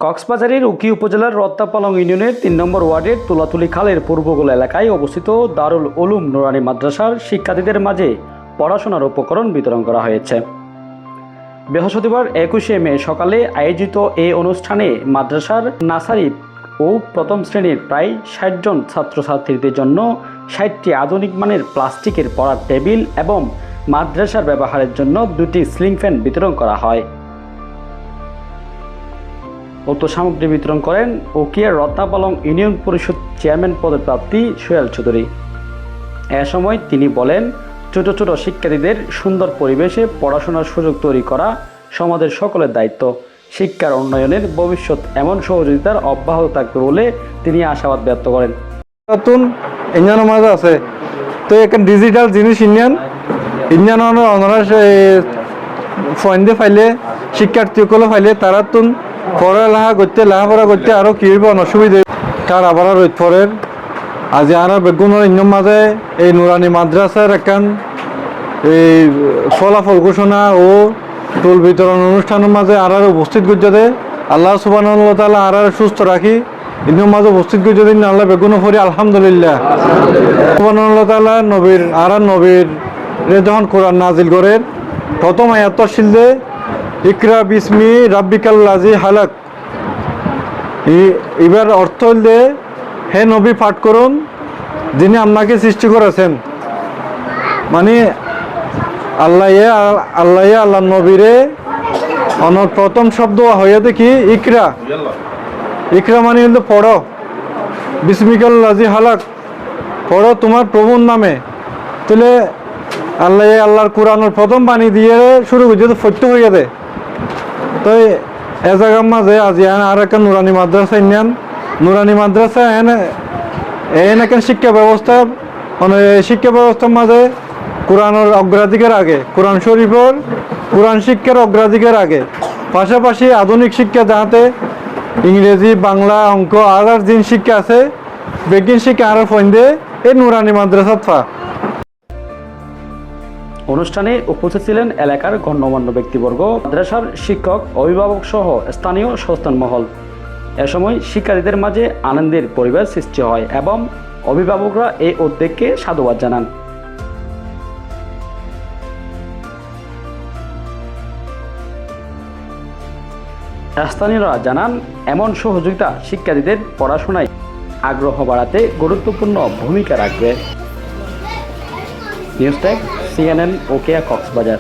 কক্সবাজারের উকি উপজেলার রত্তাপালং ইউনিয়নের ৩ নম্বর ওয়ার্ডের তুলাতুলি খালের পূর্বগোল এলাকায় অবস্থিত দারুল উলুম নুরানি মাদ্রাসার শিক্ষার্থীদের মাঝে পড়াশোনার উপকরণ বিতরণ করা হয়েছে। বৃহস্পতিবার ২১শে মে সকালে আয়োজিত এই অনুষ্ঠানে মাদ্রাসার নার্সারি ও প্রথম শ্রেণীর প্রায় ৬০ জন ছাত্রছাত্রীদের জন্য ৬০টি আধুনিক মানের প্লাস্টিকের পড়ার টেবিল এবং মাদ্রাসার ব্যবহারের জন্য ২টি সিলিং ফ্যান বিতরণ করা হয়। উক্ত সামগ্রী বিতরণ করেন উকিয়ার রত্নাপালং ইউনিয়ন পরিষদ চেয়ারম্যান পদে প্রার্থী সোহেল চৌধুরী। এ সময় তিনি বলেন, ছোট ছোট শিক্ষার্থীদের সুন্দর পরিবেশে পড়াশোনার সুযোগ তৈরি করা সমাজের সকলের দায়িত্ব। শিক্ষার উন্নয়নের ভবিষ্যৎ এমন সহযোগিতার অব্যাহত থাকবে বলে তিনি আশাবাদ ব্যক্ত করেন। নতুন ইঞ্জান মাঝে আছে তো এখন ডিজিটাল জিনিস ইঞ্জান অনার্স ফয়েন্দে ফাইলে শিক্ষার্থীগুলো ফাইলে তারা তুন লেখাপড়া করতে আরও কি হইব অসুবিধা তার আবার রোদ পরের আজি আর বেগুনের ইঞ্জম মাঝে এই নুরানি মাদ্রাসার একখান এই ফলাফল ঘোষণা ও টোল বিতরণ অনুষ্ঠানের মাঝে আর উপস্থিত করতে আল্লাহ সুবহানাহু ওয়া তাআলা আর সুস্থ রাখি ইঞ্জম মাঝে উপস্থিত করতে দিন আল্লাহ বেগুনো ফরি আলহামদুলিল্লাহ। সুবহানাহু ওয়া তাআলা নবীর যখন কোরআন নাজিল করেন প্রথম আয়াত শিলদে ইকরা বিসমি রাব্বিকাল্লাযী হালাক, এবার অর্থ হইলে হে নবী পাঠ করুন যিনি আপনাকে সৃষ্টি করেছেন। মানে আল্লাহ নবীরে অনর প্রথম শব্দ হয়ে দেখি ইকরা মানে হইলে পড়ো, বিসমিকাল্লাযী হালাক পড়ো তোমার প্রভুর নামে। তাহলে আল্লাহর কোরআনের প্রথম বাণী দিয়ে শুরু করছে ফত্য হয়ে দেয়। তো এ জায়গার মাঝে আজি আর একটা নুরানি মাদ্রাসা নুরানি মাদ্রাসা এখন শিক্ষা ব্যবস্থার মাঝে কোরআনের অগ্রাধিকার আগে, কোরআন শরীফের কোরআন শিক্ষার অগ্রাধিকার আগে, পাশাপাশি আধুনিক শিক্ষা যাতে ইংরেজি বাংলা অঙ্ক আর জিন শিক্ষা আছে বেগিন শিক্ষা আর ফন্দে এই নুরানি মাদ্রাসা ফা। অনুষ্ঠানে উপস্থিত ছিলেন এলাকার গণ্যমান্য ব্যক্তিবর্গ, মাদ্রাসার শিক্ষক, অভিভাবক সহ স্থানীয় সচেতন মহল। এ সময় শিক্ষার্থীদের মাঝে আনন্দের পরিবেশ সৃষ্টি হয় এবং অভিভাবকরা এই উদ্যোগকে সাধুবাদ জানান। স্থানীয়রা জানান, এমন সহযোগিতা শিক্ষার্থীদের পড়াশোনায় আগ্রহ বাড়াতে গুরুত্বপূর্ণ ভূমিকা রাখবে। News desk, CNN, Ukhia, Cox's Bazar.